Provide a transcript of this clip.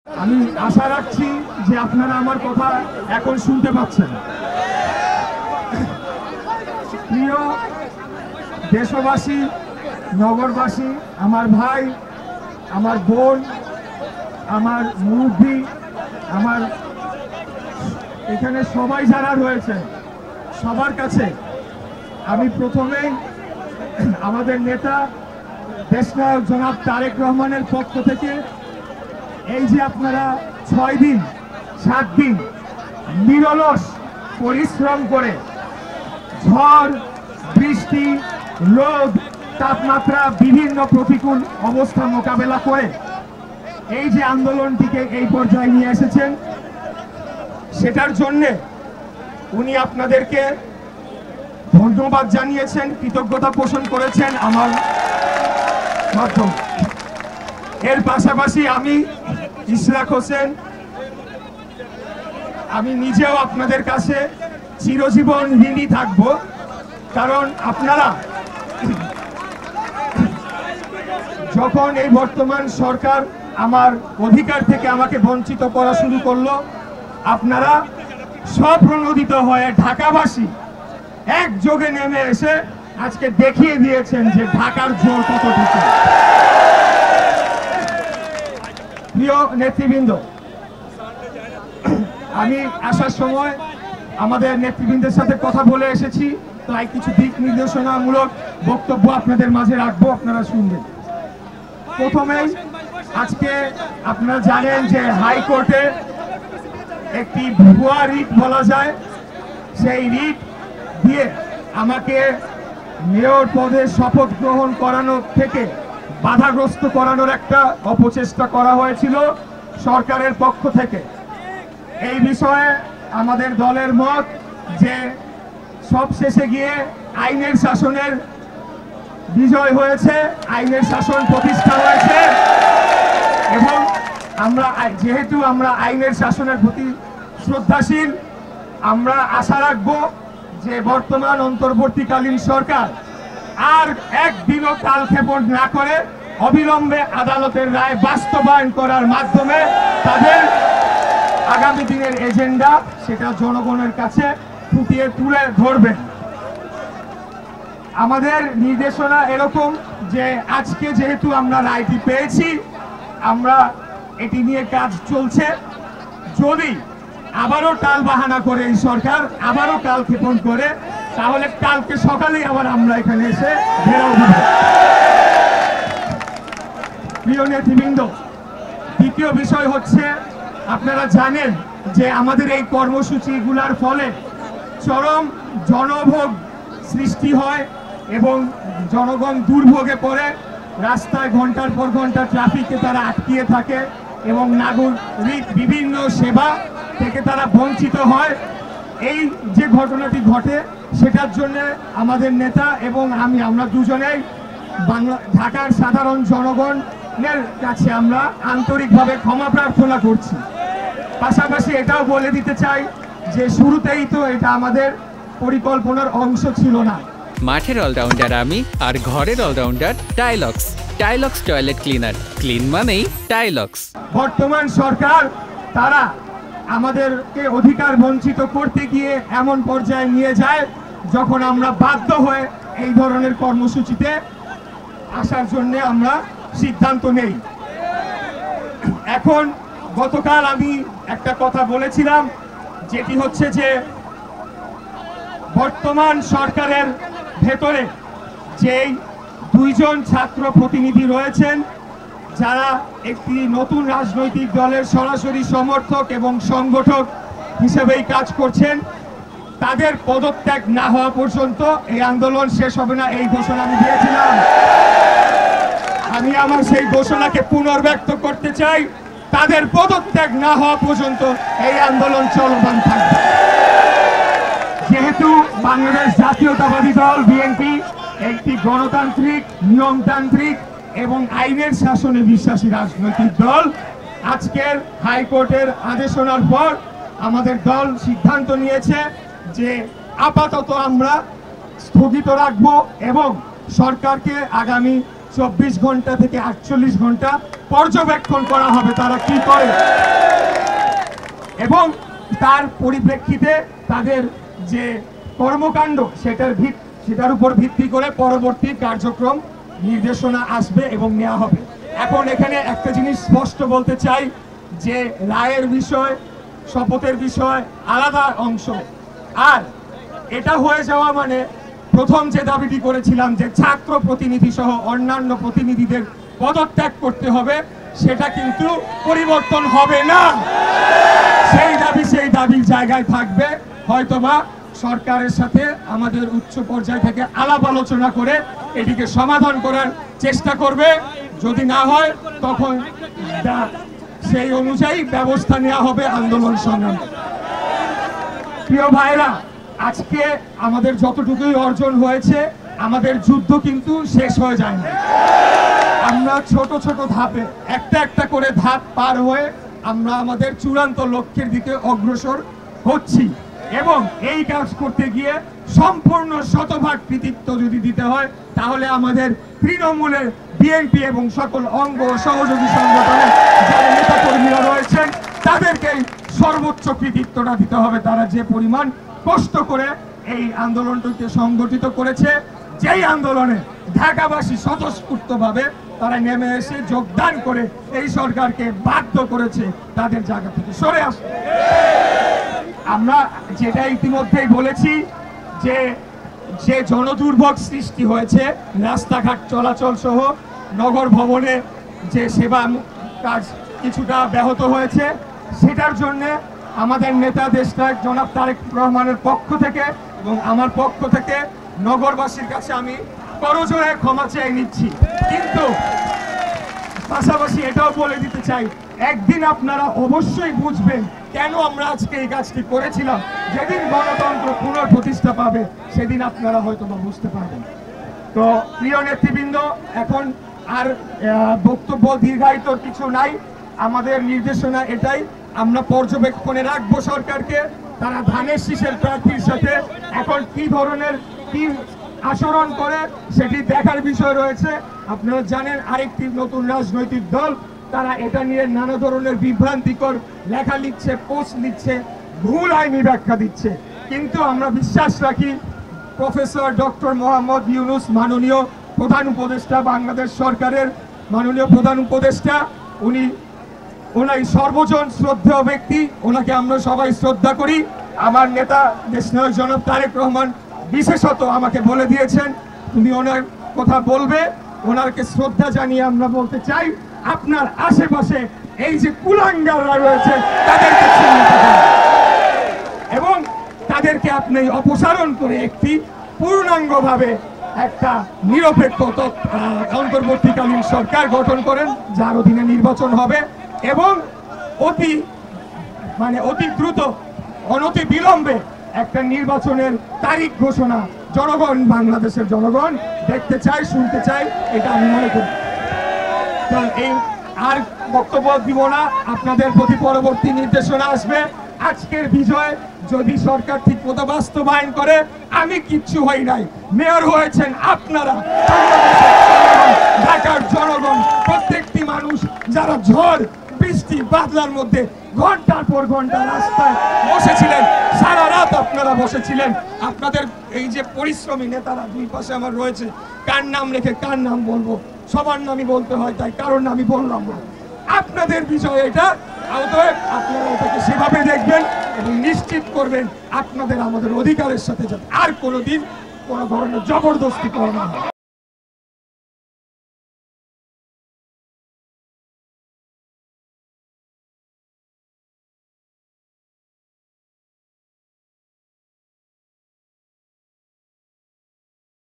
আমি আশা রাখছি যে আপনারা আমার কথা এখন শুনতে পাচ্ছেন। প্রিয় দেশবাসী, নগরবাসী, আমার ভাই, আমার বোন, আমার মুরব্বী, আমার এখানে সবাই যারা রয়েছে সবার কাছে আমি প্রথমেই আমাদের নেতা দেশনায়ক জনাব তারেক রহমানের পক্ষ থেকে এই যে আপনারা 6 দিন 7 দিন নিরলস পরিশ্রম করে ঝড় বৃষ্টি রোদ তাপমাত্রা বিভিন্ন প্রতিকূল অবস্থা মোকাবেলা করে এই যে আন্দোলনটিকে এই পর্যায়ে নিয়ে এসেছেন, সেটার জন্যে উনি আপনাদেরকে ধন্যবাদ জানিয়েছেন, কৃতজ্ঞতা পোষণ করেছেন আমার মাধ্যমে। এর পাশাপাশি আমি ইশরাক হোসেন, আমি নিজেও আপনাদের কাছে চিরজীবন ঋণী থাকব, কারণ আপনারা যখন এই বর্তমান সরকার আমার অধিকার থেকে আমাকে বঞ্চিত করা শুরু করলো, আপনারা স্বপ্রণোদিত হয়ে ঢাকাবাসী একযোগে নেমে এসে আজকে দেখিয়ে দিয়েছেন যে ঢাকার জোর কতটুকু। প্রিয় নেতৃবৃন্দ, আমি আসার সময় আমাদের নেতৃবৃন্দের সাথে কথা বলে এসেছি, তাই কিছু দিক নির্দেশনামূলক বক্তব্য আপনাদের মাঝে রাখবো, আপনারা শুনবেন। প্রথমেই আজকে আপনারা জানেন যে হাইকোর্টে একটি ভুয়া রিট বলা যায়, সেই রিট দিয়ে আমাকে মেয়র পদে শপথ গ্রহণ করানো থেকে বাধাগ্রস্ত করানোর একটা অপচেষ্টা করা হয়েছিল সরকারের পক্ষ থেকে। এই বিষয়ে আমাদের দলের মত যে সব শেষে গিয়ে আইনের শাসনের বিজয় হয়েছে, আইনের শাসন প্রতিষ্ঠা হয়েছে এবং যেহেতু আমরা আইনের শাসনের প্রতি শ্রদ্ধাশীল, আমরা আশা রাখব যে বর্তমান অন্তর্বর্তীকালীন সরকার আর একদিনও কালক্ষেপণ না করে অবিলম্বে আদালতের রায় বাস্তবায়ন করার মাধ্যমে তাদের আগামী দিনের এজেন্ডা সেটা জনগণের কাছে ফুটিয়ে তুলে ধরবেন। আমাদের নির্দেশনা এরকম যে আজকে যেহেতু আমরা রায়টি পেয়েছি, আমরা এটি নিয়ে কাজ চলছে। যদি আবারও টাল বাহানা করে এই সরকার আবারও কালক্ষেপণ করে, তাহলে কালকে সকালেই আবার আমরা এখানে এসে ঘেরাও দিব। প্রিয় নেতৃবৃন্দ, দ্বিতীয় বিষয় হচ্ছে, আপনারা জানেন যে আমাদের এই কর্মসূচিগুলোর ফলে চরম জনভোগ সৃষ্টি হয় এবং জনগণ দুর্ভোগে পড়ে, রাস্তায় ঘন্টার পর ঘন্টা ট্রাফিকে তারা আটকিয়ে থাকে এবং নাগরিক বিভিন্ন সেবা থেকে তারা বঞ্চিত হয়। এই যে ঘটনাটি ঘটে, সেটার জন্য আমাদের নেতা এবং আমরা দুজনেই ঢাকার সাধারণ জনগণের কাছে আমরা আন্তরিকভাবে ক্ষমা প্রার্থনা করছি। পাশাপাশি এটাও বলে দিতে চাই যে শুরুতেই তো এটা আমাদের পরিকল্পনার অংশ ছিল না। মাঠের অলরাউন্ডার আমি, আর ঘরের allrounder Tilex. Tilex toilet cleaner, clean মানেই টাইলক্স। বর্তমান সরকার তারা আমাদেরকে অধিকার বঞ্চিত করতে গিয়ে এমন পর্যায়ে নিয়ে যায় যখন আমরা বাধ্য হয়ে এই ধরনের কর্মসূচিতে আসার জন্য আমরা সিদ্ধান্ত নেই। এখন গতকাল আমি একটা কথা বলেছিলাম, যেটি হচ্ছে যে বর্তমান সরকারের ভেতরে যেই 2 জন ছাত্র প্রতিনিধি রয়েছেন, যারা একটি নতুন রাজনৈতিক দলের সরাসরি সমর্থক এবং সংগঠক হিসেবেই কাজ করছেন, তাদের পদত্যাগ না হওয়া পর্যন্ত এই আন্দোলন শেষ হবে না, এই ঘোষণা আমি দিয়েছিলাম। আমি আমার সেই ঘোষণাকে পুনর্ব্যক্ত করতে চাই, তাদের পদত্যাগ না হওয়া পর্যন্ত এই আন্দোলন চলমান থাকবে। যেহেতু বাংলাদেশ জাতীয়তাবাদী দল বিএনপি একটি গণতান্ত্রিক, নিয়মতান্ত্রিক এবং আইনের শাসনে বিশ্বাসী রাজনৈতিক দল, আজকের হাইকোর্টের আদেশনার পর আমাদের দল সিদ্ধান্ত নিয়েছে যে আপাতত আমরা স্থগিত রাখব এবং সরকারকে আগামী 24 ঘন্টা থেকে 48 ঘন্টা পর্যবেক্ষণ করা হবে তারা কি করে, এবং তার পরিপ্রেক্ষিতে তাদের যে কর্মকাণ্ড সেটার উপর ভিত্তি করে পরবর্তী কার্যক্রম নির্দেশনা আসবে এবং নেওয়া হবে। এখন এখানে একটা জিনিস স্পষ্ট বলতে চাই যে রায়ের বিষয়, শপথের বিষয় আলাদা অংশ, আর এটা হয়ে যাওয়া মানে প্রথম যে দাবিটি করেছিলাম যে ছাত্র প্রতিনিধি সহ অন্যান্য প্রতিনিধিদের পদত্যাগ করতে হবে, সেটা কিন্তু পরিবর্তন হবে না। সেই দাবির জায়গায় থাকবে। হয়তোবা সরকারের সাথে আমাদের উচ্চ পর্যায় থেকে আলাপ আলোচনা করে এটিকে সমাধান করার চেষ্টা করবে। যদি না হয় তখন সেই অনুযায়ী ব্যবস্থা নেওয়া হবে আন্দোলন সংগ্রামে। প্রিয় ভাইরা, আজকে আমাদের যতটুকুই অর্জন হয়েছে, আমাদের যুদ্ধ কিন্তু শেষ হয়ে যায় না। আমরা ছোট ছোট ধাপে একটা একটা করে ধাপ পার হয়ে আমরা আমাদের চূড়ান্ত লক্ষ্যের দিকে অগ্রসর হচ্ছি, এবং এই কাজ করতে গিয়ে সম্পূর্ণ শতভাগ কৃতিত্ব যদি দিতে হয় তাহলে আমাদের তৃণমূলের বিএনপি এবং সকল অঙ্গ সহযোগী সংগঠনের যারা নেতা কর্মীরা রয়েছেন তাদেরকেই সর্বোচ্চ কৃতিত্বটা দিতে হবে। তারা যে পরিমাণ কষ্ট করে এই আন্দোলনটিকে সংগঠিত করেছে, যেই আন্দোলনে ঢাকাবাসী স্বতঃস্ফূর্তভাবে তারা নেমে এসে যোগদান করে এই সরকারকে বাধ্য করেছে তাদের জায়গা থেকে সরে আসতে। আমরা যেটা ইতিমধ্যেই বলেছি যে যে জনদুর্ভোগ সৃষ্টি হয়েছে, রাস্তাঘাট চলাচল সহ নগর ভবনে যে সেবা কাজ কিছুটা ব্যাহত হয়েছে, সেটার জন্য আমাদের নেতা দেশনায়ক জনাব তারেক রহমানের পক্ষ থেকে এবং আমার পক্ষ থেকে নগরবাসীর কাছে আমি করজোড়ে ক্ষমা চেয়ে নিচ্ছি। কিন্তু পাশাপাশি এটাও বলে দিতে চাই, একদিন আপনারা অবশ্যই বুঝবেন কেন আমরা আজকে এই কাজটি করেছিলাম। যেদিন গণতন্ত্র পুনঃপ্রতিষ্ঠা পাবে সেদিন আপনারা হয়তো বা বুঝতে পারবেন। তো প্রিয় নেতৃবৃন্দ, এখন আর বক্তব্য দীর্ঘায়িত কিছু নাই। আমাদের নির্দেশনা এটাই, আমরা পর্যবেক্ষণে রাখবো সরকারকে, তারা ধানের শীষের প্রার্থীর সাথে এখন কি ধরনের কি আচরণ করে সেটি দেখার বিষয় রয়েছে। আপনারা জানেন আরেকটি নতুন রাজনৈতিক দল, তারা এটা নিয়ে নানা ধরনের বিভ্রান্তিকর লেখা লিখছে, পোস্ট লিখছে, ভুল আইনি ব্যাখ্যা দিচ্ছে। কিন্তু আমরা বিশ্বাস রাখি প্রফেসর ডক্টর মোহাম্মদ ইউনূস, মাননীয় প্রধান উপদেষ্টা, বাংলাদেশ সরকারের মাননীয় প্রধান উপদেষ্টা, উনি সর্বজন শ্রদ্ধেয় ব্যক্তি, ওনাকে আমরা সবাই শ্রদ্ধা করি। আমার নেতা দেশনায়ক জনাব তারেক রহমান বিশেষত আমাকে বলে দিয়েছেন তুমি ওনার কথা বলবে। ওনাকে শ্রদ্ধা জানিয়ে আমরা বলতে চাই, আপনার আশেপাশে এই যে কুলাঙ্গাররা রয়েছে তাদেরকে চিহ্নিত করুন এবং তাদেরকে আপনি অপসারণ করে একটি পূর্ণাঙ্গভাবে একটা নিরপেক্ষ অন্তর্বর্তীকালীন সরকার গঠন করেন, যার অধীনে নির্বাচন হবে এবং অতি দ্রুত অনতি বিলম্বে একটা নির্বাচনের তারিখ ঘোষণা জনগণ, বাংলাদেশের জনগণ দেখতে চায়, শুনতে চায়, এটা আমি মনে করি। এই আর বক্তব্য দিব না, আপনাদের প্রতি পরবর্তী নির্দেশনা আসবে। আজকের বিজয় যদি সরকার ঠিক মতো বাস্তবায়ন করে, আমি কিচ্ছু হই নাই, মেয়র হয়েছেন আপনারা, ঢাকার জনগণ, প্রত্যেকটি মানুষ যারা ঝড় বৃষ্টি বাদলার মধ্যে ঘন্টার পর ঘন্টা রাস্তায় বসেছিলেন, সারা রাত আপনারা বসেছিলেন। আপনাদের এই যে পরিশ্রমী নেতারা দুই পাশে আমার রয়েছে, কার নাম রেখে কার নাম বলবো, সবার নামই বলতে হয়, তাই কারোর নামই বললাম না। আপনাদের বিষয় এটা, অতএব আপনারা এটাকে সেভাবে দেখবেন এবং নিশ্চিত করবেন আপনাদের আমাদের অধিকারের সাথে যাতে আর কোনোদিন কোনো ধরনের জবরদস্তি করা না হয়।